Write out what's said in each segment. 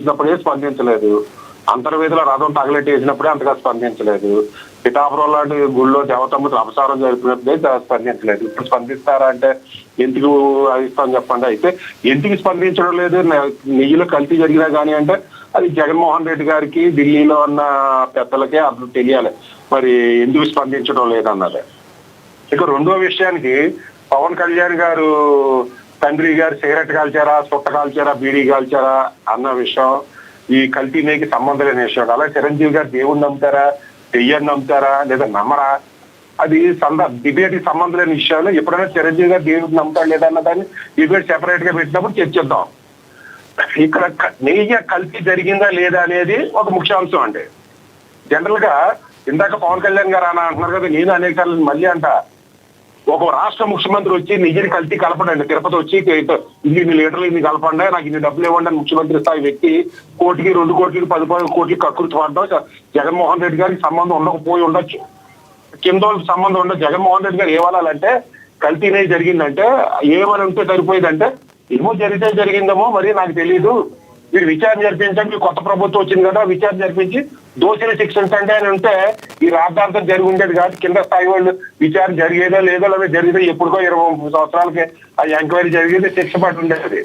చేసినప్పుడే స్పందించలేదు. అంతర్వేదిలో రథం తగలెట్టేసినప్పుడే అంతగా స్పందించలేదు. పిఠాపురం లాంటి గుళ్ళో దేవతమ్మతో అపసారం జరిపినప్పుడే స్పందించలేదు. ఇప్పుడు స్పందిస్తారా అంటే ఎందుకు ఇస్తాం చెప్పండి. అయితే ఎందుకు స్పందించడం లేదు? నెయ్యిలో కల్తీ జరిగినా కానీ అంటే అది జగన్మోహన్ రెడ్డి గారికి ఢిల్లీలో ఉన్న పెద్దలకే అర్థం తెలియాలి మరి ఎందుకు స్పందించడం లేదన్నది. ఇక రెండో విషయానికి పవన్ కళ్యాణ్ గారు తండ్రి గారు సిగరెట్ కాల్చారా, సుట్ట కాల్చారా, బీడీ కాల్చారా అన్న విషయం ఈ కల్తీ నెయ్యికి సంబంధం లేని విషయం. అలాగే చిరంజీవి గారు దేవుణ్ణి నమ్ముతారా, దెయ్యాన్ని నమ్ముతారా లేదా నమ్మరా, అది డిబేట్ కి సంబంధం లేని విషయాలు. ఎప్పుడైనా చిరంజీవి గారు దేవుడిని నమ్ముతాడు లేదా అన్న దాన్ని డిబేట్ సెపరేట్ గా పెట్టినప్పుడు చర్చిద్దాం. ఇక్కడ నెయ్యి కల్తీ జరిగిందా లేదా అనేది ఒక ముఖ్యాంశం అండి. జనరల్ గా ఇందాక పవన్ కళ్యాణ్ గారు అంటున్నారు కదా, నేను అనేక సార్లు మళ్ళీ అంట, ఒక రాష్ట్ర ముఖ్యమంత్రి వచ్చి నెయ్యిని కల్తీ కలపడండి. తిరుపతి వచ్చి ఇన్ని లీటర్లు ఇన్ని కలపండి, నాకు ఇన్ని డబ్బులు ఇవ్వండి అని ముఖ్యమంత్రి స్థాయి వ్యక్తి కోటికి 2 కోట్లకి 10 కోట్లకి కకృతి పడడం జగన్మోహన్ రెడ్డి గారికి సంబంధం ఉండకపోయి ఉండొచ్చు, కింద సంబంధం ఉండదు. జగన్మోహన్ రెడ్డి గారు ఏవాలంటే కల్తీ నెయ్యి జరిగిందంటే ఏమని ఉంటే సరిపోయిందంటే ఏమో జరిగితే జరిగిందేమో మరి నాకు తెలియదు, మీరు విచారణ జరిపించండి, కొత్త ప్రభుత్వం వచ్చింది కదా విచారణ జరిపించి దోషులు శిక్షించండి అని ఉంటే ఈ రాద్ధాంతం జరిగి ఉండేది కాదు. కింద స్థాయి వాళ్ళు విచారణ జరిగేదో లేదో లేదా జరిగితే ఎప్పుడుకో 20-30 సంవత్సరాలకి ఆ ఎంక్వైరీ జరిగేది శిక్ష పట్టి ఉండేది.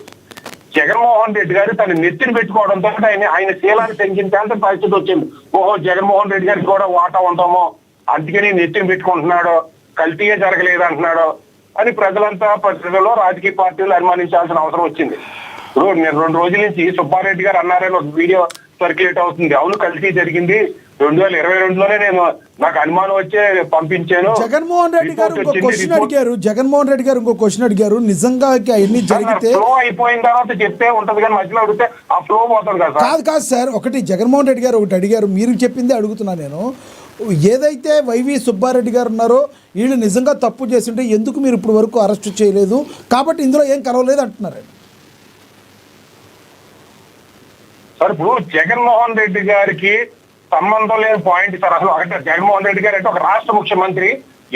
జగన్మోహన్ రెడ్డి గారు తన నెత్తిని పెట్టుకోవడంతో ఆయన శీలాన్ని పెంచించేంత పరిస్థితి వచ్చింది. ఓహో జగన్మోహన్ రెడ్డి గారికి కూడా వాటా ఉంటామో అందుకని నెత్తిని పెట్టుకుంటున్నాడో, కల్తీయే జరగలేదు అంటున్నాడో అని ప్రజలంతా పరిస్థితుల్లో రాజకీయ పార్టీలు అనుమానించాల్సిన అవసరం వచ్చింది. ఇప్పుడు నేను 2 రోజుల నుంచి సుబ్బారెడ్డి గారు అన్నారని ఒక వీడియో సర్క్యులేట్ అవుతుంది. అవును కల్తీ జరిగింది, 2022లోనే నేను నాకు అనుమానం వచ్చే పంపించాను. జగన్మోహన్ రెడ్డి గారు ఇంకో క్వశ్చన్ అడిగారు, నిజంగా అవన్నీ జరిగితే ఫ్లో అయిపోయిన తర్వాత చెప్తే ఉంటది కానీ మధ్యలో అడిగితే ఆ ఫ్లో పోతుంది కదా. కాదు సార్, ఒకటి జగన్మోహన్ రెడ్డి గారు ఒకటి అడిగారు, మీరు చెప్పిందే అడుగుతున్నా నేను. ఏదైతే వైవి సుబ్బారెడ్డి గారు ఉన్నారో వీళ్ళు నిజంగా తప్పు చేస్తుంటే ఎందుకు మీరు ఇప్పుడు వరకు అరెస్ట్ చేయలేదు, కాబట్టి ఇందులో ఏం కలవలేదు అంటున్నారు సార్. ఇప్పుడు జగన్మోహన్ రెడ్డి గారికి సంబంధం లేని పాయింట్ సార్. అసలు ఒకటే జగన్మోహన్ రెడ్డి గారు అంటే ఒక రాష్ట్ర ముఖ్యమంత్రి,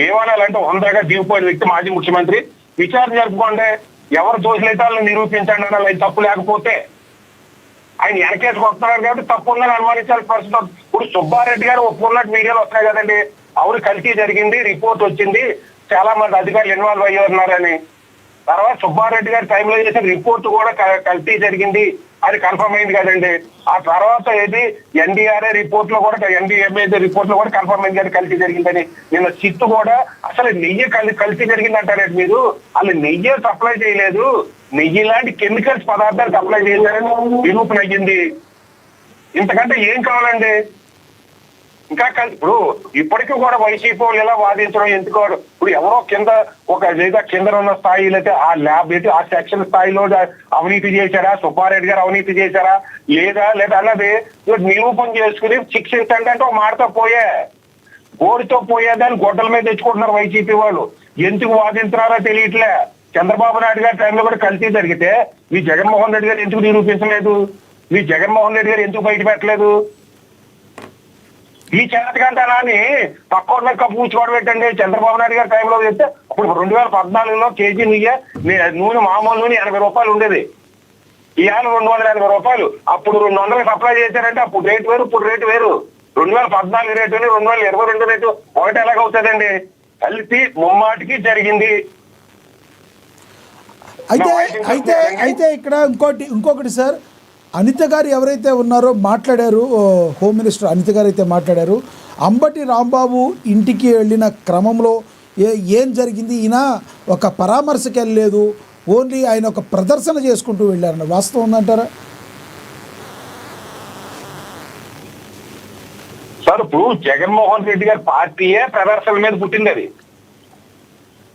ఏమనాలంటే హుందాగా దిగిపోయిన వ్యక్తి, మాజీ ముఖ్యమంత్రి. విచారణ జరుపుకోండి, ఎవరు దోషులైతే వాళ్ళని నిరూపించండి అనాలి. అది తప్పు లేకపోతే ఆయన వెనకేసుకు వస్తున్నారు కాబట్టి తప్పు ఉందని అనుమానించాల్సిన పరిస్థితి. ఇప్పుడు సుబ్బారెడ్డి గారు ఒప్పుకున్నట్టు వీడియోలు వస్తాయి కదండి, అవును కల్తీ జరిగింది, రిపోర్ట్ వచ్చింది, చాలా మంది అధికారులు ఇన్వాల్వ్ అయ్యి ఉన్నారని. తర్వాత సుబ్బారెడ్డి గారి టైంలో చేసిన రిపోర్ట్ కూడా కల్తీ జరిగింది అది కన్ఫర్మ్ అయింది కదండి. ఆ తర్వాత ఏది ఎన్డీఆర్ఏ రిపోర్ట్ లో కూడా ఎన్డీఎంఏ రిపోర్ట్ లో కూడా కన్ఫర్మ్ అయింది కదా కల్తీ జరిగిందని. నిన్న సిట్టు కూడా అసలు నెయ్యి కల్తీ జరిగింది అంటారండి మీరు. వాళ్ళు నెయ్యి సప్లై చేయలేదు, నెయ్యి లాంటి కెమికల్స్ పదార్థాలు సప్లై చేశారని నిరూపణ అయ్యింది. ఇంతకంటే ఏం కావాలండి? ఇంకా ఇప్పుడు ఇప్పటికీ కూడా వైసీపీ వాళ్ళు ఎలా వాదించడం ఎందుకు? ఇప్పుడు ఎవరో కింద ఒక లేదా కింద ఉన్న స్థాయిలో అయితే ఆ ల్యాబ్ అయితే ఆ సెక్షన్ స్థాయిలో అవినీతి చేశారా, సుబ్బారెడ్డి గారు అవినీతి చేశారా లేదా అన్నది నిరూపణ చేసుకుని శిక్షించండి అంటే ఒక మాటతో పోయే గోడితో పోయేదాన్ని గొడ్డల మీద తెచ్చుకుంటున్నారు వైసీపీ వాళ్ళు. ఎందుకు వాదించారో తెలియట్లే. చంద్రబాబు నాయుడు గారి టైంలో కూడా కల్తీ జరిగితే మీ జగన్మోహన్ రెడ్డి గారు ఎందుకు నిరూపించలేదు? మీ జగన్మోహన్ రెడ్డి గారు ఎందుకు బయట పెట్టలేదు? ఈ చేతకంటాని పక్క ఉన్న కప్పు కూర్చోవడం పెట్టండి. చంద్రబాబు నాయుడు గారి టైంలో చెప్తే అప్పుడు 2014లో కేజీ నూనె మామూలు నూనె 80 రూపాయలు ఉండేది, ఇవాళ 280 రూపాయలు. అప్పుడు 200 సప్లై చేశారంటే అప్పుడు రేటు వేరు, ఇప్పుడు రేటు వేరు. 2014 రేటు 2022 రేటు ఒకటి ఎలాగవుతుందండి? కలిపి ముమ్మాటికి జరిగింది. అయితే ఇక్కడ ఇంకొకటి సార్, అనిత గారు ఎవరైతే ఉన్నారో మాట్లాడారు, హోమ్ మినిస్టర్ అనిత గారు అయితే మాట్లాడారు, అంబటి రాంబాబు ఇంటికి వెళ్ళిన క్రమంలో ఏం జరిగింది, ఈయన ఒక పరామర్శకి వెళ్ళలేదు, ఓన్లీ ఆయన ఒక ప్రదర్శన చేసుకుంటూ వెళ్ళారన్న వాస్తవం ఉందంటారా? సార్ ఇప్పుడు జగన్మోహన్ రెడ్డి గారి పార్టీయే ప్రదర్శన మీద పుట్టింది. అది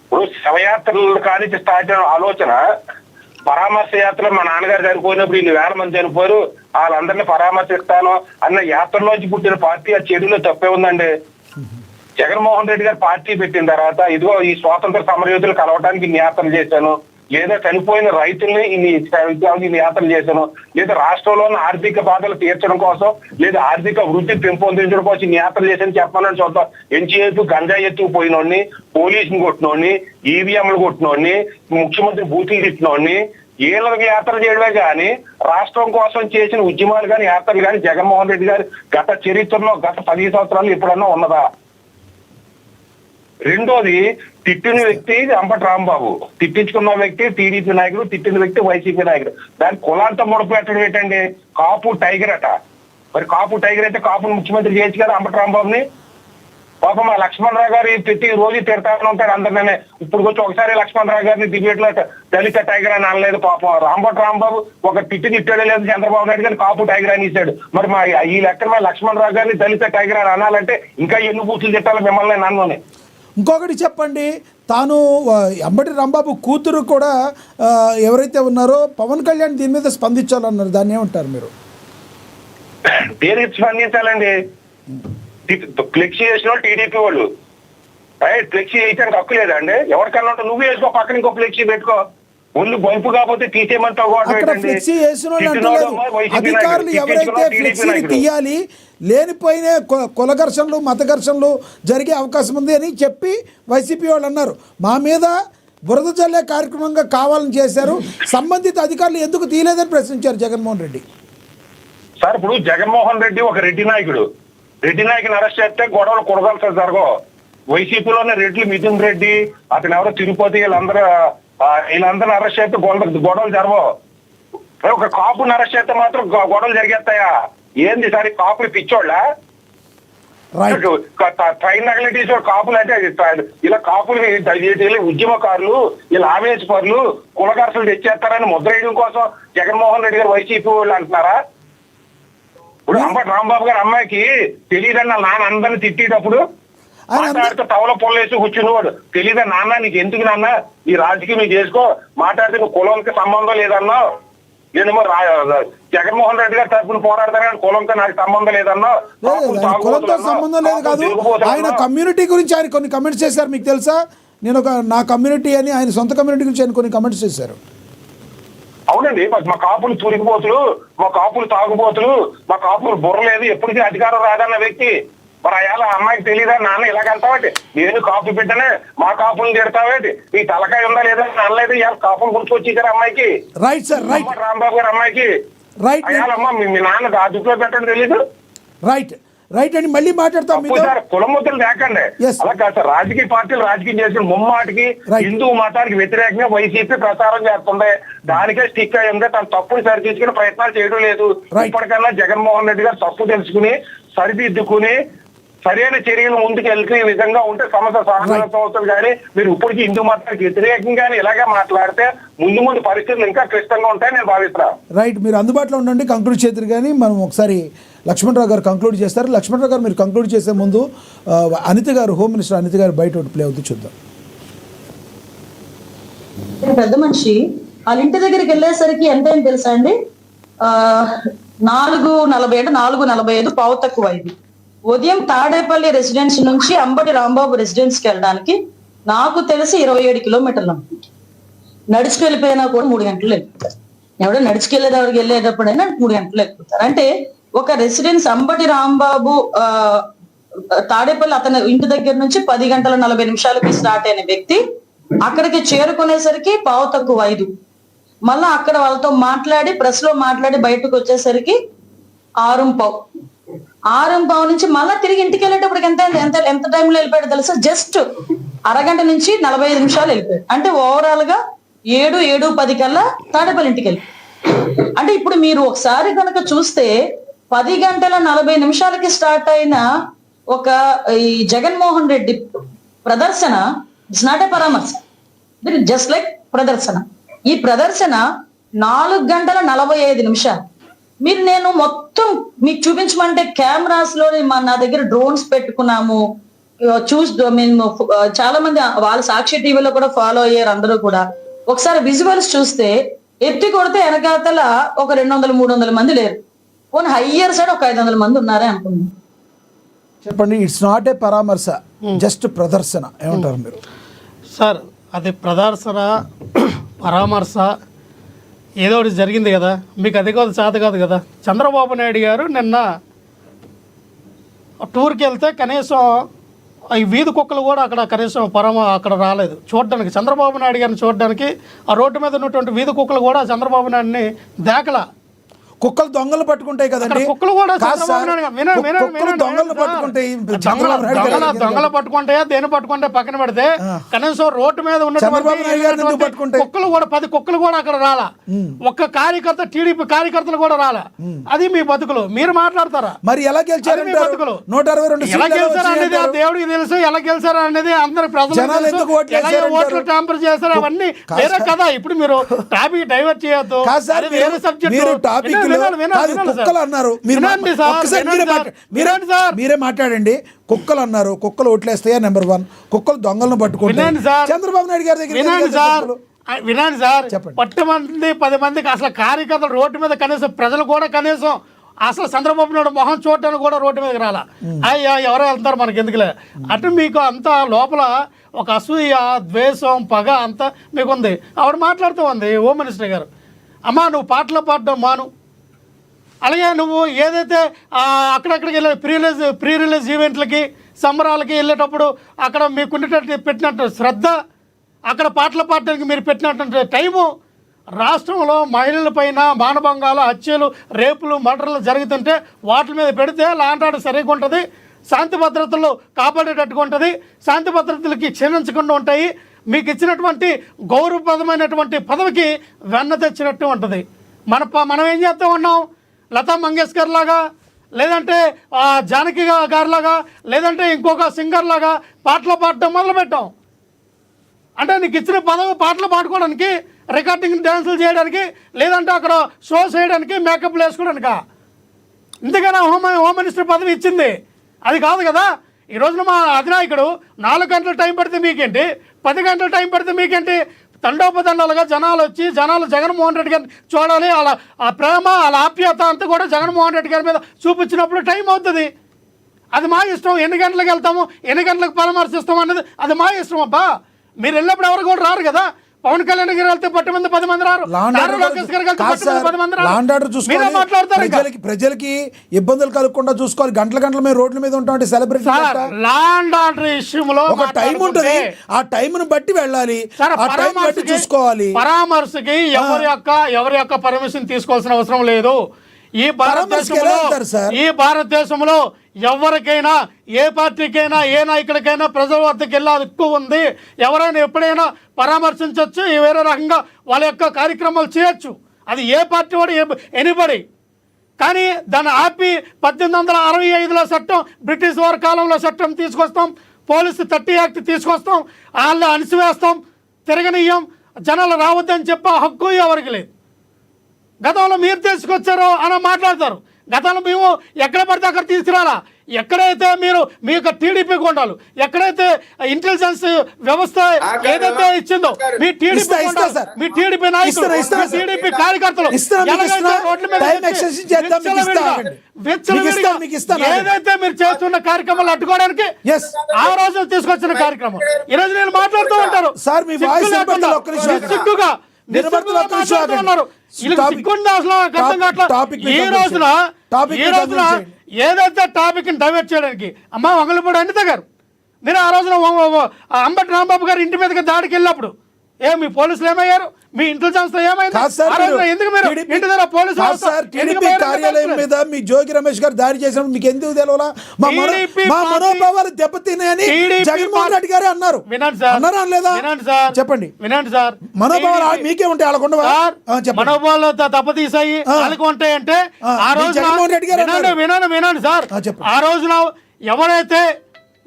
ఇప్పుడు శవయాత్రలు కానీ స్టార్ట్ అయిన ఆలోచన పరామర్శ యాత్ర. మా నాన్నగారు చనిపోయినప్పుడు 1,000 మంది చనిపోయారు, వాళ్ళందరినీ పరామర్శిస్తాను అన్న యాత్రలోంచి పుట్టిన పార్టీ. ఆ చెడులో తప్పే ఉందండి. జగన్మోహన్ రెడ్డి గారు పార్టీ పెట్టిన తర్వాత ఇదిగో ఈ స్వాతంత్ర సమరయోధులు కలవడానికి ఇన్ని యాత్రలు చేశాను, లేదా చనిపోయిన రైతుల్ని ఇన్ని యాత్రలు చేశాను, లేదా రాష్ట్రంలో ఉన్న ఆర్థిక బాధలు తీర్చడం కోసం, లేదా ఆర్థిక వృద్ధి పెంపొందించడం కోసం ఇన్ని యాత్రలు చేశాను చెప్పాలని చూద్దాం. ఎంచేపు గంజా ఎత్తుకుపోయినోడిని, పోలీసుని కొట్టినోడిని, ఈవీఎంలు కొట్టినోడిని, ముఖ్యమంత్రి బూతులు తిట్టినోడిని, ఏళ్ళకి యాత్ర చేయడమే కానీ రాష్ట్రం కోసం చేసిన ఉద్యమాలు కానీ యాత్రలు కానీ జగన్మోహన్ రెడ్డి గారి గత చరిత్రలో గత 10 సంవత్సరాలు ఎప్పుడన్నా ఉన్నదా? రెండోది, తిట్టిన వ్యక్తి అంబటి రాంబాబు, తిట్టించుకున్న వ్యక్తి టీడీపీ నాయకుడు, తిట్టిన వ్యక్తి వైసీపీ నాయకుడు. దాని కులాంతా ముడపెట్టడం ఏంటండి? కాపు టైగర్ అట. మరి కాపు టైగర్ అయితే కాపును ముఖ్యమంత్రి చేయొచ్చు కదా అంబటి రాంబాబుని. పాపం ఆ లక్ష్మణరావు గారి ప్రతి రోజు తిడతానే ఉంటాడు అందరినే. ఇప్పుడు వచ్చి ఒకసారి లక్ష్మణరావు గారిని డిబేట్ లో దళిత టైగర్ అని అనలేదు. పాపం అంబటి రాంబాబు ఒక తిట్టాడే లేదు చంద్రబాబు నాయుడు గారిని కాపు టైగర్ అని ఇచ్చాడు. మరి మా ఈ లెక్కన లక్ష్మణరావు గారిని దళిత టైగర్ అని అనాలంటే ఇంకా ఎన్ని బూతులు తిట్టాలి మిమ్మల్ని నన్ను. ఇంకొకటి చెప్పండి, తాను అంబటి రాంబాబు కూతురు కూడా ఎవరైతే ఉన్నారో పవన్ కళ్యాణ్ దీని మీద స్పందించాలన్నారు, దాన్ని ఏమంటారు మీరు? దేనికి స్పందించాలండి? ఫ్లెక్సీ చేసిన వాళ్ళు టీడీపీ వాళ్ళు, రైట్? ఫ్లెక్సీ వేయడానికి హక్కు లేదా అండి? ఎవరికన్నా ఉంటే నువ్వు వేసుకో, పక్కన ఇంకో ఫ్లెక్సీ పెట్టుకో. ఒళ్ళు బొంపు కాకపోతే తీసేయమంటావు. అధికారులు ఎవరైతే ఫ్లెక్సీని తీయాలి, లేనిపోయిన కుల ఘర్షణలు మత ఘర్షణలు జరిగే అవకాశం ఉంది అని చెప్పి వైసీపీ వాళ్ళు అన్నారు. మా మీద బురద జల్లే కార్యక్రమంగా కావాలని చేశారు, సంబంధిత అధికారులు ఎందుకు తీయలేదని ప్రశ్నించారు జగన్మోహన్ రెడ్డి. సార్, ఇప్పుడు జగన్మోహన్ రెడ్డి ఒక రెడ్డి నాయకుడు. రెడ్డి నాయకుని అరెస్ట్ చేస్తే గొడవలు కొడగలసలు జరగవు. వైసీపీలోనే రెడ్లు మిథున్ రెడ్డి, అతను ఎవరో తిరుపతి, వీళ్ళందరూ అరెస్ట్ చేస్తే గొడవలు జరగవు. ఒక కాపుని అరెస్ట్ చేస్తే మాత్రం గొడవలు జరిగేస్తాయా? ఏంది సార్ కాపులు పిచ్చోళ్ళ? ట్రైన్ నగలిటీస్ కాపులు అంటే ఇలా కాపులు ఉద్యమకారులు, ఇలా ఆవేశపరులు, కులగర్సలు తెచ్చేస్తారని ముద్ర వేయడం కోసం జగన్మోహన్ రెడ్డి గారు వైసీపీ వాళ్ళు అంటున్నారా? ఇప్పుడు అంబటి రాంబాబు గారి అమ్మాయికి తెలియదని నాన్న అందరిని తిట్టేటప్పుడు మాట్లాడితే తవల పొల్లేసి కూర్చునేవాడు. తెలియదా నాన్న నీకు ఎందుకు నాన్న ఈ రాజకీయం నీకు చేసుకో, మాట్లాడితే నువ్వు కులంకి సంబంధం లేదన్నావు. నేనేమో జగన్మోహన్ రెడ్డి గారి తరఫున పోరాడతానని కులంతో నాకు సంబంధం లేదన్నావు. కులంతో సంబంధం లేదు కాదు, ఆయన కమ్యూనిటీ గురించి ఆయన కొన్ని కమెంట్స్ చేశారు. మీకు తెలుసా? నేను నా కమ్యూనిటీ అని ఆయన సొంత కమ్యూనిటీ గురించి ఆయన కొన్ని కమెంట్స్ చేశారు. అవునండి, మా కాపులు తురిగిపోతులు, మా కాపులు తాగుబోతులు, మా కాపులు బుర్ర లేదు, ఎప్పటికీ అధికారం రాదన్న వ్యక్తి. మరి అయ్యాల అమ్మాయికి తెలియదా నాన్న ఇలాగంటావేటి? నేను కాపు బిడ్డనే, మా కాపులు తిడతావేటి? ఈ తలకాయ ఉందా లేదా అనలేదు. ఇవాళ కాపులు గుర్తుకొచ్చేసారు అమ్మాయికి. Right sir, right. రాంబాబు గారు అమ్మాయికి రైట్. అయ్యాలమ్మా మీ నాన్న అదుపులో పెట్టడం తెలీదు. రైట్ రైట్ అని మళ్ళీ మాట్లాడతాం. కులముద్రలు లేకండి, అలా కాదు సార్. రాజకీయ పార్టీలు రాజకీయం చేసిన ముమ్మాటికి హిందూ మతానికి వ్యతిరేకంగా వైసీపీ ప్రచారం చేస్తుంది. దానికే స్టిక్ అయి ఉంది. తన తప్పుని సరి తీసుకునే ప్రయత్నాలు చేయడం లేదు. ఇప్పటికన్నా జగన్మోహన్ రెడ్డి గారు తప్పు తెలుసుకుని సరిదిద్దుకుని సరైన చర్యలు ముందుకు వెళ్తే విధంగా ఉంటే సమస్య సంవత్సరాలు కానీ మీరు ఇప్పటికీ హిందూ మతానికి వ్యతిరేకంగా ఇలాగే మాట్లాడితే ముందు పరిస్థితులు ఇంకా క్లిష్టంగా ఉంటాయని నేను భావిస్తున్నా. రైట్, మీరు అందుబాటులో ఉండండి, కంక్లూడ్ చేద్దరు. కానీ మనం ఒకసారి లక్ష్మణరావు గారు కంక్లూడ్ చేస్తారు. లక్ష్మణరావు గారు మీరు కంక్లూడ్ చేసే ముందు అనిత గారు, హోమ్ మినిస్టర్ అనిత గారు బయట ఒకటి ప్లే అవుతుంది చూద్దాం. పెద్ద మనిషి వాళ్ళ ఇంటి దగ్గరికి వెళ్ళేసరికి ఎంత అయింది తెలుసా అండి? 4:40 అంటే 4:45 పావు తక్కువ అయింది. ఉదయం తాడేపల్లి రెసిడెన్స్ నుంచి అంబటి రాంబాబు రెసిడెన్స్ కి వెళ్ళడానికి నాకు తెలిసి 27 కిలోమీటర్లు అనుకుంటా. నడుచుకు వెళ్ళిపోయినా కూడా 3 గంటలు వెళ్ళిపోతారు. ఎవడో నడుచుకెళ్ళేటప్పుడు వెళ్ళేటప్పుడైనా 3 గంటలు వెళ్ళిపోతారు. అంటే ఒక రెసిడెన్స్ అంబటి రాంబాబు తాడేపల్లి అతని ఇంటి దగ్గర నుంచి 10:40 స్టార్ట్ అయిన వ్యక్తి అక్కడికి చేరుకునేసరికి పావు తక్కువ 5. మళ్ళా అక్కడ వాళ్ళతో మాట్లాడి ప్రెస్ లో మాట్లాడి బయటకు వచ్చేసరికి 6:15 నుంచి మళ్ళా తిరిగి ఇంటికి వెళ్ళేటప్పటికి ఎంత టైంలో వెళ్ళిపోయాడు తెలుసా? జస్ట్ అరగంట నుంచి 45 నిమిషాలు వెళ్ళిపోయాడు. అంటే ఓవరాల్ గా 7:10 కల్లా తాడేపల్లి ఇంటికి వెళ్ళి. అంటే ఇప్పుడు మీరు ఒకసారి కనుక చూస్తే 10:40 స్టార్ట్ అయిన ఒక ఈ జగన్మోహన్ రెడ్డి ప్రదర్శన ఇట్స్ నాట్ ఏ పరామర్శ, జస్ట్ లైక్ ప్రదర్శన. ఈ ప్రదర్శన 4:45. మీరు నేను మొత్తం మీకు చూపించమంటే కెమెరాస్ లో నా దగ్గర డ్రోన్స్ పెట్టుకున్నాము. మేము చాలా మంది వాళ్ళ సాక్షి టీవీలో కూడా ఫాలో అయ్యారు అందరూ కూడా. ఒకసారి విజువల్స్ చూస్తే ఎత్తి కొడితే వెనకాతల ఒక 200-300 మంది లేరు. పోనీ హయ్యర్ సైడ్ ఒక 500 మంది ఉన్నారే అనుకున్నాం. చెప్పండి, ఇట్స్ నాట్ ఏ పరామర్శ, జస్ట్ ప్రదర్శన. ఏమంటారు మీరు? సార్, అది ప్రదర్శన పరామర్శ ఏదో ఒకటి జరిగింది కదా. మీకు అది కాదు చేత కాదు కదా. చంద్రబాబు నాయుడు గారు నిన్న టూర్కి వెళ్తే కనీసం ఈ వీధి కుక్కలు కూడా అక్కడ కనీసం అక్కడ రాలేదు చూడడానికి. చంద్రబాబు నాయుడు గారిని చూడడానికి ఆ రోడ్డు మీద ఉన్నటువంటి వీధి కుక్కలు కూడా చంద్రబాబు నాయుడిని దాకలా. కుక్కలు దొంగలు పట్టుకుంటాయి కదండి. కుక్కలు కూడా దొంగలు పట్టుకుంటాయి. దొంగలు పట్టుకుంటాయా దేని పట్టుకుంటే పక్కన పెడితే కనీసం రోడ్డు మీద ఉన్న కుక్కలు కూడా 10 కుక్కలు కూడా అక్కడ రాలా. ఒక్క కార్యకర్త టీడీపీ కార్యకర్తలు కూడా రాలా. అది మీ బతుకులు. మీరు మాట్లాడతారా? మరి ఎలా గెలిచారు? మీ బతుకులు 162 ఎలా గెలిచారు అనేది ఆ దేవుడికి తెలుసు. ఎలా గెలిచారు అనేది అందరి ప్రజలు ఓట్లు ట్యాంపర్ చేశారు అవన్నీ వేరే కదా. ఇప్పుడు మీరు టాపిక్ డైవర్ట్ చేయొద్దు. వేరే సబ్జెక్ట్ కుక్కలు అన్నారు. మీరే మాట్లాడండి. కుక్కలు అన్నారు. కుక్కలు ఓట్లేస్తాయా? నెంబర్ 1 కుక్కలు దొంగలను పట్టుకుంటాయి. చంద్రబాబు నాయుడు గారి దగ్గర వినండి సార్. 10 మంది 10 మందికి అసలు కార్యకర్తలు రోడ్డు మీద కనీసం ప్రజలు కూడా కనీసం అసలు చంద్రబాబు నాయుడు మొహం చూడటానికి కూడా రోడ్డు మీదకి రాలా. అయ్యా ఎవరో వెళ్తారు మనకి ఎందుకులే. అటు మీకు అంత లోపల ఒక అసూయ ద్వేషం పగ అంతా మీకు ఉంది. ఆవిడ మాట్లాడుతూ ఉంది హోమ్ మినిస్టర్ గారు, అమ్మా నువ్వు పాటలు పాడడం మాను, అలాగే నువ్వు ఏదైతే అక్కడక్కడికి వెళ్ళే ప్రీ రిలీజ్ ఈవెంట్లకి సంబరాలకి వెళ్ళేటప్పుడు అక్కడ మీకుండేటట్టు పెట్టినట్టు శ్రద్ధ, అక్కడ పాటలు పాడడానికి మీరు పెట్టినటువంటి టైము, రాష్ట్రంలో మహిళలపైన మానభంగాలు హత్యలు రేపులు మర్డర్లు జరుగుతుంటే వాటి మీద పెడితే లాంటి ఆర్డర్ సరిగ్గా ఉంటుంది, శాంతి భద్రతలు కాపాడేటట్టుగా ఉంటుంది, శాంతి భద్రతలకి క్షీణించకుండా ఉంటాయి, మీకు ఇచ్చినటువంటి గౌరవప్రదమైనటువంటి పదవికి వెన్న తెచ్చినట్టు ఉంటుంది. మనం ఏం చేస్తూ ఉన్నాం? లతా మంగేష్కర్ లాగా, లేదంటే జానకి గారిలాగా, లేదంటే ఇంకొక సింగర్ లాగా పాటలు పాడటం మొదలుపెట్టాం. అంటే నీకు ఇచ్చిన పదవి పాటలు పాడుకోవడానికి, రికార్డింగ్ డ్యాన్సులు చేయడానికి, లేదంటే అక్కడ షోస్ చేయడానికి, మేకప్లు వేసుకోవడానికా? ఇంతకైనా హోమ్ మినిస్టర్ పదవి ఇచ్చింది అది కాదు కదా. ఈ రోజున మా అధినాయకుడు 4 గంటల టైం పడితే మీకేంటి, 10 గంటల టైం పడితే మీకేంటి? తండోపతండాలుగా జనాలు వచ్చి జగన్మోహన్ రెడ్డి గారిని చూడాలి, అలా ఆ ప్రేమ అలా ఆప్యాయత అంతా కూడా జగన్మోహన్ రెడ్డి గారి మీద చూపించినప్పుడు టైం అవుతుంది. అది మా ఇష్టం. ఎన్ని గంటలకు వెళ్తాము, ఎన్ని గంటలకు పరామర్శిస్తాం అన్నది అది మా ఇష్టం. అబ్బా మీరు వెళ్ళినప్పుడు ఎవరు కూడా రారు కదా. పవన్ కళ్యాణ్ గారు వెళ్తే 10 మంది రారు. ప్రజలకి ఇబ్బందులు కలగకుండా చూసుకోవాలి. గంటల మేము రోడ్ల మీద ఉంటాం. సెలబ్రిటీ లాండ్ ఆర్డర్ ఇష్యూలో ఒక టైం ఉంటుంది. ఆ టైంను బట్టి వెళ్ళాలి, ఆ టైం బట్టి చూసుకోవాలి. పరామర్శకి ఎవరి యొక్క పర్మిషన్ తీసుకోవాల్సిన అవసరం లేదు. ఈ భారతదేశంలో ఎవరికైనా, ఏ పార్టీకైనా, ఏ నాయకుడికైనా ప్రజల వద్దకు వెళ్ళే హక్కు ఉంది. ఎవరైనా ఎప్పుడైనా పరామర్శించవచ్చు, వేరే రకంగా వాళ్ళ యొక్క కార్యక్రమాలు చేయొచ్చు. అది ఏ పార్టీ వాడు, ఎనీబడి. కానీ దాన్ని ఆపి 1865లో చట్టం, బ్రిటిష్ వారి కాలంలో చట్టం తీసుకొస్తాం, పోలీసు 30 యాక్ట్ తీసుకొస్తాం, వాళ్ళని అణిసివేస్తాం, తిరగనీయం, జనాలు రావద్దని చెప్పే హక్కు ఎవరికి లేదు. గతంలో మీరు తీసుకొచ్చారో అని మాట్లాడతారు. గతంలో మేము ఎక్కడ పడితే అక్కడ తీసుకురాలా. ఎక్కడైతే మీ యొక్క టీడీపీ కొండాలు, ఎక్కడైతే ఇంటెలిజెన్స్ వ్యవస్థ ఏదైతే ఇచ్చిందో మీ టీడీపీ నాయకులు, టీడీపీ కార్యకర్తలు ఏదైతే మీరు చేస్తున్న కార్యక్రమాలు అడ్డుకోవడానికి ఆ రోజు తీసుకొచ్చిన కార్యక్రమం ఈ రోజు నేను మాట్లాడుతూ ఉంటారు. సిగ్గుగా ఈ రోజున ఏదైతే టాపిక్ డైవర్ట్ చేయడానికి అమ్మ వంగలపూడి అనిత గారు, మీరు ఆ రోజున అంబటి రాంబాబు గారు ఇంటి మీదకి దాడికి వెళ్ళినప్పుడు మీ పోలీసులు ఏమయ్యారు? మీ ఇంటెలిజెన్స్ ఏమైంది? ఎందుకు మీరు ఇంటి దగ్గర పోలీసు కార్యాలయం మీద మీ జోగి రమేష్ గారు దాడి చేసినప్పుడు మీకు ఎందుకు తెలవాలా? మా మనోభావాలు దెబ్బతిన్నాయని జగన్మోహన్ రెడ్డి గారే అన్నారు. చెప్పండి. వినండి సార్, మనోభావాలు మీకే ఉంటాయి, వాళ్ళకు ఉండవా? మనోభావాలు దెబ్బతీసాయి, వాళ్ళకు ఉంటాయి అంటే ఆ రోజు జగన్మోహన్ రెడ్డి గారు వినండి సార్. ఆ రోజున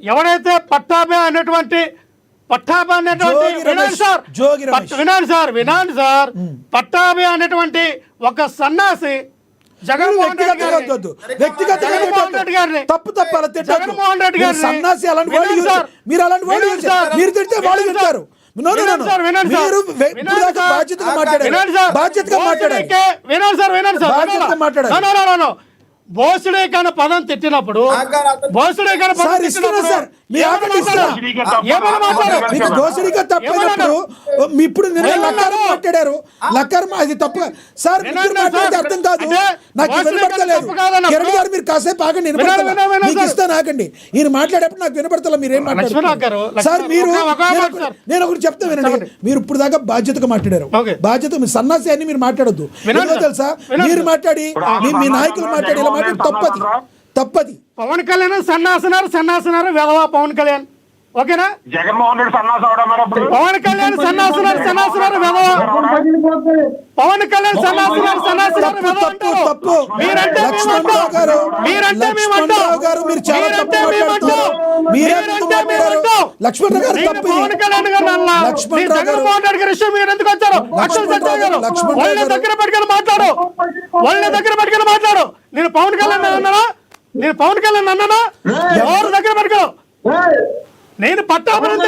ఎవరైతే పట్టాభి అనేటువంటి వినండి సార్ పట్టాభి అనేటువంటి ఒక సన్నాసి జగన్మోహన్ రెడ్డి గారిని జగన్మోహన్ రెడ్డి గారిని బోసుడే కానీ పదం తిట్టినప్పుడు బోసుడే కానీ పదం సార్ ఇస్తున్నా సార్ మీ ఆగండి ఇస్తున్నా. ఏమన్నా మాట్లాడు మీకు దోసరిగా తప్పైనప్పుడు ఇప్పుడు నిన్న లక్కారం మాట్లాడారు లక్కారం అది తప్పు సార్ మీరు మాట్లాడితే అర్థం కాదు నాకు వినపడతలేదు కిరణ్ గారు మీరు కాసేపు ఆగండి వినపడతలేదు మీకు ఇస్తాను ఆగండి ఈయన మాట్లాడేప్పుడు నాకు వినపడతలేదు మీరేం మాట్లాడారు సార్ మీరు నేను ఒకటి చెప్తా వినండి మీరు ఇప్పుడు దాకా బాధ్యతగా మాట్లాడారు బాధ్యత మీ సన్నాసి అని మీరు మాట్లాడొద్దు తెలుసా మీరు మాట్లాడి మీ నాయకులు మాట్లాడి ఇలా మాట్లాడి తప్పది పవన్ కళ్యాణ్ సన్నాసనారు వెధవా పవన్ కళ్యాణ్ ఓకేనా జగన్మోహన్ రెడ్డి సన్నాసి అవడం పవన్ కళ్యాణ్ సన్నాసనారు వెధవా పవన్ కళ్యాణ్ సన్నాసనారు తప్పు లక్ష్మణరావు గారు మీరు చాలా తప్పు మాట్లాడుతున్నారు లక్ష్మణరావు గారు తప్పు పవన్ కళ్యాణ్ గారు జగన్మోహన్ రెడ్డి గారి విషయం మీరు ఎందుకు వచ్చారు వాళ్ళ దగ్గర పట్టుకొని మాట్లాడు నేను పవన్ కళ్యాణ్ అన్నానా ఎవరు దగ్గర పట్టుకో నేను పట్టాభినందన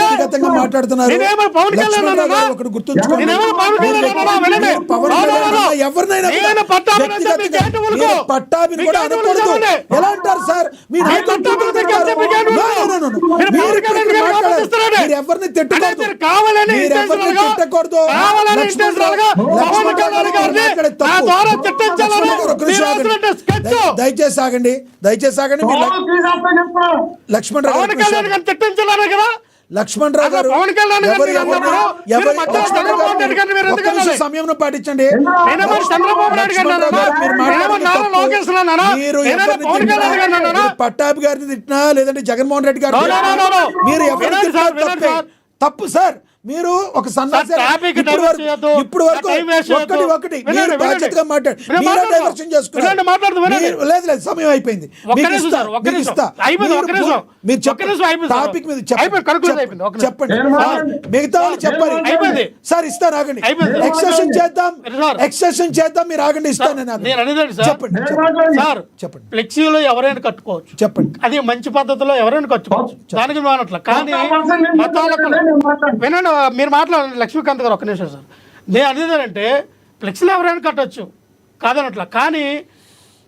వ్యక్తిగతంగా మాట్లాడుతున్నారు పట్టాభిని కూడా అనకూడదు ఎలా అంటారు సార్ మీరు ఎవరిని తిట్టకూడదు దయచేసి ఆగండి లక్ష్మణరావు గారు సమయం పాటించండి పట్టాభి గారిని తిట్టినా లేదంటే జగన్మోహన్ రెడ్డి గారు మీరు ఎవరు తప్పు సార్ మీరు ఒక సన్నాసి ఇప్పుడు వరకు ఒకటి మీరు బాధ్యతగా డైవర్షన్ చేసుకున్నారు లేదు సమయం అయిపోయింది మీరు టాపిక్ మీద చెప్పండి మిగతా వాళ్ళు చెప్పాలి సార్ ఇస్తాను ఆగండి ఎక్సెషన్ చేద్దాం మీరు ఆగండి ఇస్తాను చెప్పండి ఫ్లెక్సీలో ఎవరైనా కట్టుకోవచ్చు చెప్పండి అది మంచి పద్ధతిలో ఎవరైనా కట్టుకోవచ్చు దానికి మానట్ల కానీ మతాలకు వినండి మీరు మాట్లాడండి లక్ష్మీకాంత్ గారు ఒక్క నిమిషం సార్ నేను అనేదంటే ఫ్లెక్సీలు ఎవరైనా కట్టవచ్చు కాదనట్ల కానీ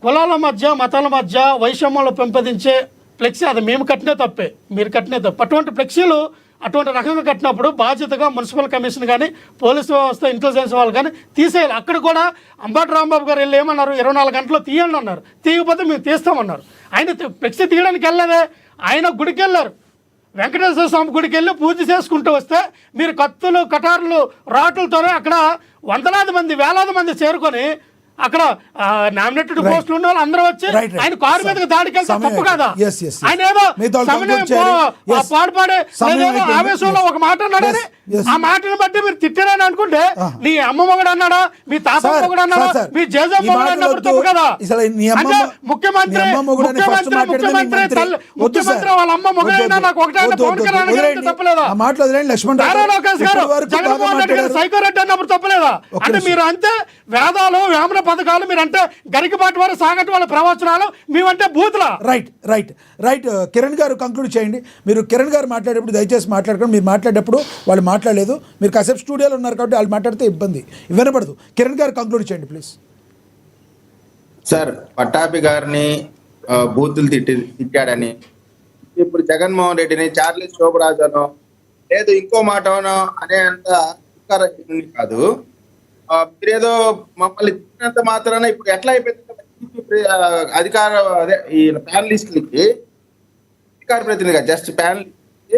కులాల మధ్య మతాల మధ్య వైషమ్యంలో పెంపొందించే ఫ్లెక్సీ అది మేము కట్టినే తప్పే మీరు కట్టినే తప్పు అటువంటి ఫ్లెక్సీలు అటువంటి రకంగా కట్టినప్పుడు బాధ్యతగా మున్సిపల్ కమిషన్ కానీ పోలీసు వ్యవస్థ ఇంటెలిజెన్స్ వాళ్ళు కానీ తీసేయాలి అక్కడ కూడా అంబటి రాంబాబు గారు వెళ్ళి ఏమన్నారు 24 గంటల్లో తీయండి అన్నారు తీయకపోతే మేము తీస్తామన్నారు ఆయన ఫ్లెక్సీ తీయడానికి వెళ్ళలేదే ఆయన గుడికి వెళ్ళారు వెంకటేశ్వర స్వామి గుడికి వెళ్ళి పూజ చేసుకుంటూ వస్తే మీరు కత్తులు కటార్లు రాటులతోనే అక్కడ వందలాది మంది వేలాది మంది చేరుకొని అక్కడ నామినేటెడ్ పోస్టులు ఉన్న వాళ్ళు అందరూ వచ్చి ఆయన కారు మీదకి దాడికి వెళ్తే తప్పు కదా ఆయన ఏదో పాడుపాడే ఆవేశంలో ఒక మాట అన్నాడని ఆ మాటను బట్టి మీరు తిట్టారని అనుకుంటే నీ అమ్మ మొగడు అన్నాడా మీ తాత మొగడు అన్నాడా మీ జేజమ్మ మొగడు అన్నప్పుడు తప్పు కదా అంటే ముఖ్యమంత్రి వాళ్ళ అమ్మ మొగడైనా నాకు ఒకటే పవన్ కళ్యాణ్ గారు తప్పలేదా నారా లోకేష్ గారు జగన్మోహన్ రెడ్డి గారు సైకో రెడ్డి అన్నప్పుడు తప్పలేదా అంటే మీరు అంతే వేదాలు వేమన పథకాలు మీరంటే గరికపాటి వారు సాగటి వాళ్ళ ప్రవచనాలు మేమంటే బూతులా రైట్ కిరణ్ గారు కంక్లూడ్ చేయండి మీరు కిరణ్ గారు మాట్లాడేటప్పుడు దయచేసి మాట్లాడుకోండి మీరు మాట్లాడేటప్పుడు వాళ్ళు మాట్లాడలేదు మీరు కాసేపు స్టూడియోలో ఉన్నారు కాబట్టి వాళ్ళు మాట్లాడితే ఇబ్బంది వినపడదు కిరణ్ గారు కంక్లూడ్ చేయండి ప్లీజ్ సార్ పట్టాభి గారిని బూతులు తిట్టాడని ఇప్పుడు జగన్మోహన్ రెడ్డిని చార్లెస్ శోభరాజను లేదు ఇంకో మాటనో అనే అంత కాదు మీరేదో మమ్మల్ని తిట్టినంత మాత్రాన ఇప్పుడు ఎట్లా అయిపోయింది అధికార అదే ఈ ప్యానలిస్టులకి అధికార ప్రతినిధిగా జస్ట్ ప్యానలిస్ట్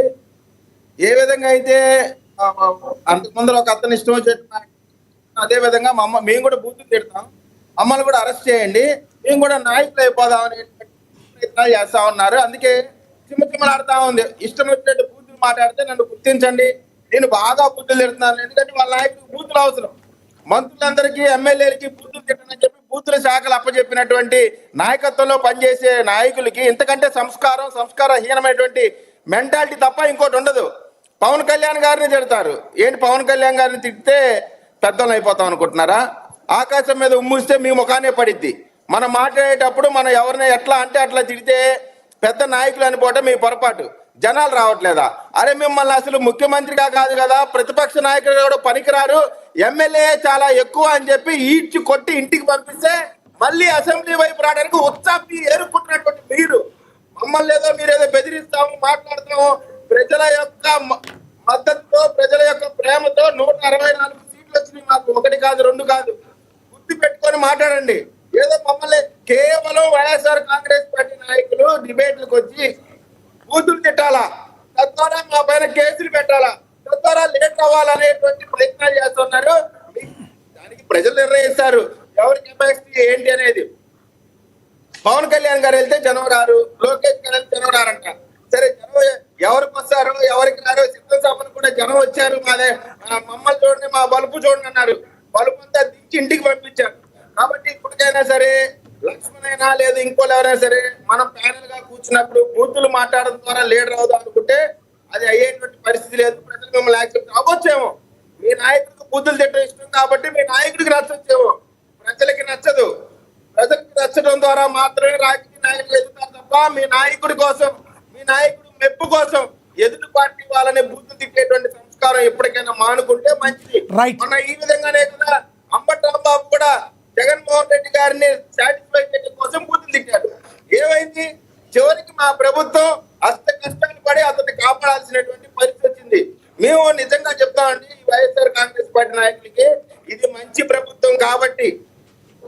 ఏ విధంగా అయితే అంతకు ముందర ఒక అతను ఇష్టం వచ్చేట అదే విధంగా మేము కూడా బూతులు తిడతాం మమ్మల్ని కూడా అరెస్ట్ చేయండి మేము కూడా నాయకులు అయిపోదాం అనే ప్రయత్నాలు చేస్తా ఉన్నారు అందుకే చిమ్మచిమ్మలాడుతా ఉంది ఇష్టం వచ్చినట్టు బూతులు మాట్లాడితే నన్ను గుర్తించండి నేను బాగా బూతులు తిడుతున్నాను ఎందుకంటే వాళ్ళ నాయకులకు బూతులు అవసరం మంత్రులందరికీ ఎమ్మెల్యేలకి బూతులు తిట్టనని చెప్పి బూతుల శాఖలు అప్పచెప్పినటువంటి నాయకత్వంలో పనిచేసే నాయకులకి ఇంతకంటే సంస్కారహీనమైనటువంటి మెంటాలిటీ తప్ప ఇంకోటి ఉండదు పవన్ కళ్యాణ్ గారిని తిడతారు ఏంటి పవన్ కళ్యాణ్ గారిని తిడితే పెద్దలు అయిపోతాం అనుకుంటున్నారా ఆకాశం మీద ఉమ్మూస్తే మీ ముఖానే పడిద్ది మనం మాట్లాడేటప్పుడు మనం ఎవరిని ఎట్లా అంటే అట్లా తిడితే పెద్ద నాయకులు అనిపోవటం మీ పొరపాటు జనాలు రావట్లేదా? అరే మిమ్మల్ని అసలు ముఖ్యమంత్రిగా కాదు కదా, ప్రతిపక్ష నాయకుడు కూడా పనికిరారు, ఎమ్మెల్యే చాలా ఎక్కువ అని చెప్పి ఈడ్చి కొట్టి ఇంటికి పంపిస్తే మళ్ళీ అసెంబ్లీ వైపు రావడానికి ఉత్సాహి ఏరుకుంటున్నటువంటి మీరు మమ్మల్ని మీరేదో బెదిరిస్తాము, మాట్లాడతాము. ప్రజల యొక్క మద్దతుతో, ప్రజల యొక్క ప్రేమతో 164 సీట్లు వచ్చినాయి మాకు. 1 కాదు 2 కాదు, గుర్తు పెట్టుకొని మాట్లాడండి. ఏదో మమ్మల్ని కేవలం వైఎస్ఆర్ కాంగ్రెస్ పార్టీ నాయకులు డిబేట్లకు వచ్చి బూతులు తిట్టాలా, తద్వారా మా పైన కేసులు పెట్టాలా, తద్వారా లేట్ అవ్వాలనేటువంటి ప్రయత్నాలు చేస్తున్నారు. దానికి ప్రజలు నిర్ణయిస్తారు ఎవరి కెపాసిటీ ఏంటి అనేది. పవన్ కళ్యాణ్ గారు వెళ్తే జనం రారు, లోకేష్ గారు వెళ్తే జనం రారంట. సరే జనం ఎవరికి వస్తారు ఎవరికి రారు? సిద్ధం సభలు కూడా జనం వచ్చారు, మమ్మల్ని చూడండి, మా బలుపు చూడండి అన్నారు. బలుపు అంతా దించి ఇంటికి పంపించారు. కాబట్టి ఇప్పటికైనా సరే లక్ష్మణ్ అయినా లేదు ఇంకోళ్ళు ఎవరైనా సరే మనం ప్యానల్ గా కూర్చున్నప్పుడు బూతులు మాట్లాడడం ద్వారా లీడర్ అవుదాం అనుకుంటే అది అయ్యేటువంటి పరిస్థితి లేదు. ప్రజలు మిమ్మల్ని యాక్సెప్ట్ అవ్వచ్చేమో, మీ నాయకుడికి బూతులు తిట్టడం ఇష్టం కాబట్టి మీ నాయకుడికి నచ్చొచ్చేమో, ప్రజలకి నచ్చదు. ప్రజలకు నచ్చడం ద్వారా మాత్రమే రాజకీయ నాయకులు ఎదుగుతారు తప్ప మీ నాయకుడి కోసం, మీ నాయకుడి మెప్పు కోసం ఎదుటి పార్టీ వాళ్ళని బూతులు తిట్టేటువంటి సంస్కారం ఎప్పటికైనా మానుకుంటే మంచిది. మన ఈ విధంగానే కదా అంబటి రాంబాబు కూడా జగన్మోహన్ రెడ్డి గారిని సాటిస్ఫై చేయడం కోసం బూతులు తిట్టాడు. ఏమైంది? చివరికి మా ప్రభుత్వం అస్త కష్టాలు పడి అతన్ని కాపాడాల్సినటువంటి పరిస్థితి వచ్చింది. మేము నిజంగా చెప్తామండి ఈ వైఎస్ఆర్ కాంగ్రెస్ పార్టీ నాయకులకి, ఇది మంచి ప్రభుత్వం కాబట్టి,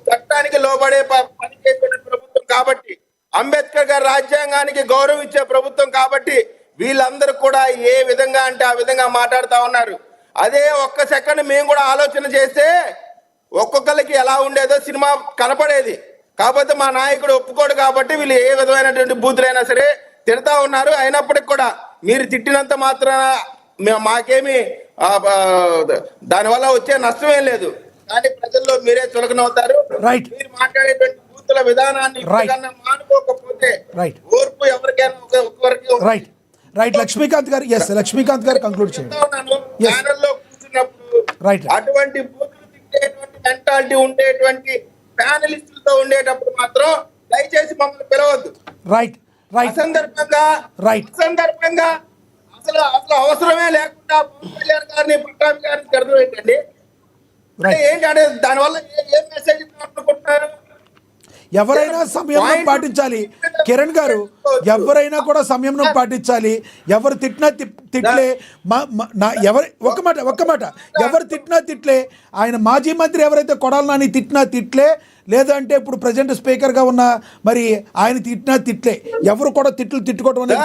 చట్టానికి లోబడే పని చేసే ప్రభుత్వం కాబట్టి, అంబేద్కర్ గారి రాజ్యాంగానికి గౌరవం ఇచ్చే ప్రభుత్వం కాబట్టి వీళ్ళందరూ కూడా ఏ విధంగా అంటే ఆ విధంగా మాట్లాడుతూ ఉన్నారు. అదే ఒక్క సెకండ్ మేము కూడా ఆలోచన చేస్తే ఒక్కొక్కరికి ఎలా ఉండేదో సినిమా కనపడేది. కాకపోతే మా నాయకుడు ఒప్పుకోడు కాబట్టి వీళ్ళు ఏ విధమైనటువంటి బూతులైనా సరే తిడతా ఉన్నారు. అయినప్పటికి కూడా మీరు తిట్టినంత మాత్రాన మాకేమి దానివల్ల వచ్చే నష్టం ఏం లేదు. కానీ ప్రజల్లో మీరే చులకనవుతారు. మీరు మాట్లాడేటువంటి బూతుల విధానాన్ని మానుకోకపోతే ఓర్పు ఎవరికైనా ఒక్కొక్కరికి. రైట్ లక్ష్మీకాంత్ గారు, ఎస్ లక్ష్మీకాంత్ గారు కంక్లూడ్ చేయండి. ఛానల్లో కూర్చున్నప్పుడు అటువంటి బూతులు తిట్టేటువంటి మెంటాలిటీ ఉండేటువంటి ప్యానలిస్టులతో ఉండేటప్పుడు మాత్రం దయచేసి మమ్మల్ని పిలవద్దు. సందర్భంగా అసలు అవసరమే లేకుండా పవన్ కళ్యాణ్ గారిని పట్టాభి గారిని తిరగడం ఏంటండి? ఏంటి అంటే దానివల్ల ఏం మెసేజ్ అనుకుంటున్నారు? ఎవరైనా సంయమనం పాటించాలి కిరణ్ గారు, ఎవరైనా కూడా సంయమనం పాటించాలి. ఎవరు తిట్టినా తిట్లే, ఎవరు ఒక్క మాట ఎవరు తిట్టినా తిట్లే. ఆయన మాజీ మంత్రి ఎవరైతే కొడాలి నాని తిట్టినా తిట్లే, లేదంటే ఇప్పుడు ప్రజెంట్ స్పీకర్గా ఉన్న మరి ఆయన తిట్టినా తిట్లే. ఎవరు కూడా తిట్టుకోవడం అనేది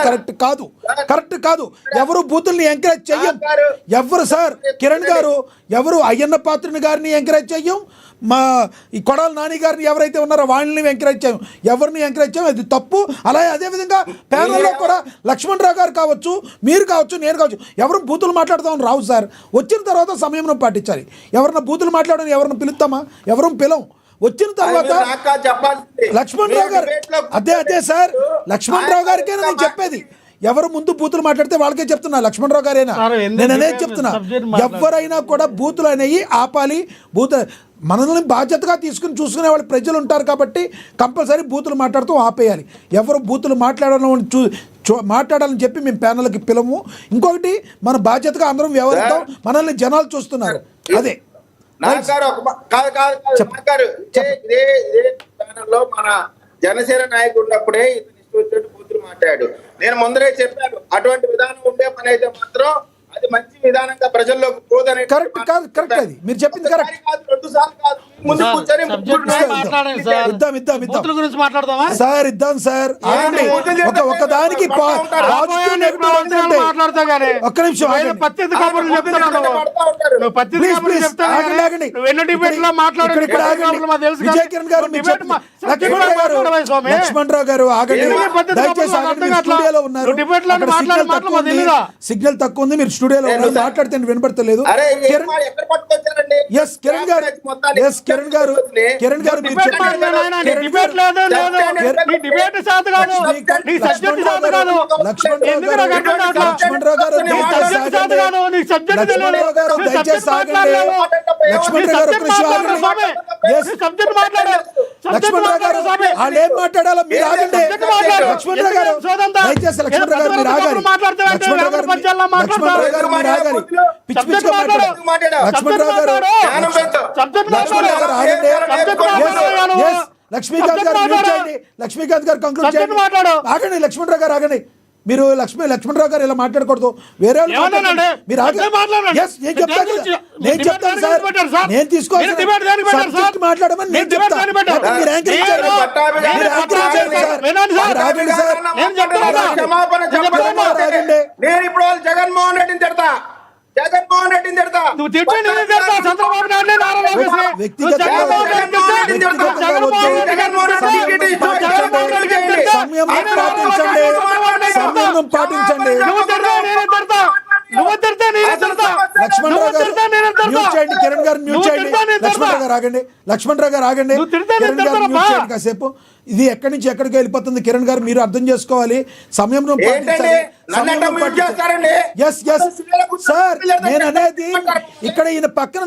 కరెక్ట్ కాదు. ఎవరు బూతుల్ని ఎంకరేజ్ చెయ్యం. ఎవరు సార్ కిరణ్ గారు, ఎవరు అయ్యన్న పాత్రుని గారిని ఎంకరేజ్ చెయ్యం, మా ఈ కొడాలి నాని గారిని ఎవరైతే ఉన్నారో వాళ్ళని ఎంకరేజ్ చేయం, ఎవరిని ఎంకరేజ్ చేయం. అది తప్పు. అలాగే అదేవిధంగా ప్యానల్లో కూడా లక్ష్మణ్ రావు గారు కావచ్చు, మీరు కావచ్చు, నేను కావచ్చు, ఎవరు బూతులు మాట్లాడుతామని రావు సార్. వచ్చిన తర్వాత సమయం పాటించాలి. ఎవరన్నా బూతులు మాట్లాడని ఎవరిని పిలుస్తామా? ఎవరు పిలవం. వచ్చిన తర్వాత లక్ష్మణ్ రావు గారు, అదే సార్ లక్ష్మణ్ రావు గారికేనా నేను చెప్పేది. ఎవరు ముందు బూతులు మాట్లాడితే వాళ్ళకే చెప్తున్నా, లక్ష్మణ్ రావు గారేనా నేను అనేది చెప్తున్నా. ఎవరైనా కూడా బూతులు అనేవి ఆపాలి. మనల్ని బాధ్యతగా తీసుకుని చూసుకునే వాళ్ళు ప్రజలు ఉంటారు కాబట్టి కంపల్సరీ బూతులు మాట్లాడుతూ ఆపేయాలి. ఎవరు బూతులు మాట్లాడాలని చెప్పి మేము ప్యానల్కి పిలము. ఇంకొకటి మన బాధ్యతగా అందరం వ్యవహరిస్తాం. మనల్ని జనాలు చూస్తున్నారు. అదే మన జనసేన నాయకుడు ఉన్నప్పుడే బూతులు మాట్లాడు. నేను ముందరే చెప్పాను, అటువంటి విధానం ఉండే పని అయితే మాత్రం అది మంచి విధానంగా ప్రజల్లోకి పోదని. కరెక్ట్ అది మీరు చెప్పింది కరెక్ట్. 2 సార్లు కాదు, ముందు కూర్చొని సార్ ఇద్దాం సార్. ఒకదానికి ఒక్క నిమిషం విజయ్ కిరణ్ గారు, లక్ష్మణ్ రావు గారు ఆగండి, దయచేసి ఆగండి. స్టూడియోలో ఉన్నారు, సిగ్నల్ తక్కువ ఉంది, మీరు స్టూడియోలో ఉన్నారు, మాట్లాడితే వినపడతలేదు. కిరణ్ గారు లక్ష్మణ్ రావు గారు లక్ష్మణరావు గారు వాళ్ళు ఏం మాట్లాడాలో మీరు ఆగండి. లక్ష్మణరావు గారు దయచేసి లక్ష్మణరావు గారు మీరు ఆగాలి. లక్ష్మణరావు గారు మీరు ఆగాలి. పిచ్చి పిచ్చిగా మాట్లాడారు. లక్ష్మణరావు గారు ఆగండి. లక్ష్మీకాంత్ గారు మ్యూట్ చేయండి. లక్ష్మీకాంత్ గారు కంక్లూడ్ చేయండి. ఆగండి లక్ష్మణరావు గారు ఆగండి. మీరు లక్ష్మణరావు గారు ఇలా మాట్లాడకూడదు. వేరే మీరు నేను చెప్తాను సార్, నేను తీసుకోవాలి మాట్లాడమని నేను చెప్తాను. మీరు యాంకరింగ్ చేయండి సార్. నేను ఇప్పుడు జగన్మోహన్ రెడ్డిని తిడతా, జగన్మోహన్ రెడ్డిని తిడతా. నువ్వు తిట్టండి, చంద్రబాబు నాయుడు నారా లోకేష్ సంయమనం పాటించండి. లక్ష్మణరావు గారు మ్యూట్ చేయండి. కిరణ్ గారు మ్యూట్ చేయండి. లక్ష్మణరావు గారు ఆగండి. లక్ష్మణరావు గారు ఆగండి. కిరణ్ గారు మ్యూట్ చేయండి కాసేపు. ఇది ఎక్కడి నుంచి ఎక్కడికి వెళ్ళిపోతుంది కిరణ్ గారు, మీరు అర్థం చేసుకోవాలి. సంయమనం పాటించాలి. సార్ నేను అనేది ఇక్కడ ఈయన పక్కన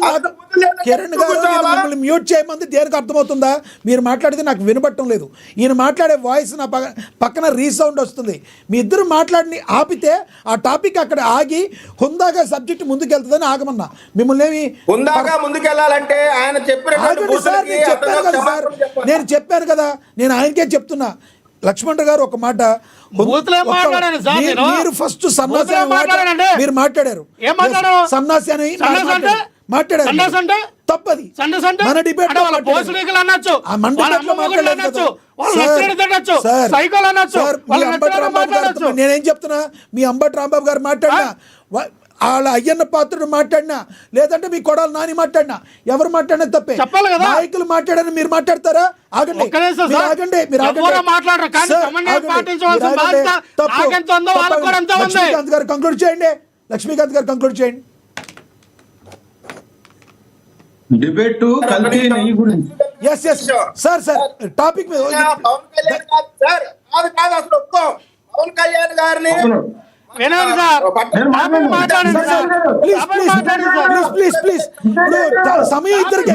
కిరణ్ గారు మిమ్మల్ని మ్యూట్ చేయమంది దేనికి అర్థమవుతుందా? మీరు మాట్లాడితే నాకు వినబట్టం లేదు. ఈయన మాట్లాడే వాయిస్ నా పక్కన రీసౌండ్ వస్తుంది. మీ ఇద్దరు మాట్లాడి ఆపితే ఆ టాపిక్ అక్కడ ఆగి హుందాగా సబ్జెక్ట్ ముందుకెళ్తుందని ఆగమన్నా. మిమ్మల్ని ఏమి హుందాగా ముందుకెళ్లాలంటే ఆయన నేను చెప్పాను కదా, నేను ఆయనకే చెప్తున్నా. లక్ష్మణరావు గారు ఒక మాట, మీరు ఫస్ట్ సన్నాసి మీరు మాట్లాడారు, సన్నాసి అని మాట్లాడారు. తప్పది. మన డిబేట్ నేనేం చెప్తున్నా, మీ అంబటి రాంబాబు గారు మాట్లాడినా, వాళ్ళ అయ్యన్న పాత్రుడు మాట్లాడినా, లేదంటే మీ కొడాలి నాని మాట్లాడినా, ఎవరు మాట్లాడినా తప్పే. నాయకులు మాట్లాడని మీరు మాట్లాడతారా? ఆగండి, ఆగండి, మీరు లక్ష్మీకాంత్ గారు కంక్లూడ్ చేయండి. లక్ష్మీకాంత్ గారు కంక్లూడ్ చేయండి. Debate yes yes sir topic మీద పవన్ కళ్యాణ్ గారిని వినండి సార్, ప్లీజ్ సమయం ఇద్దరికి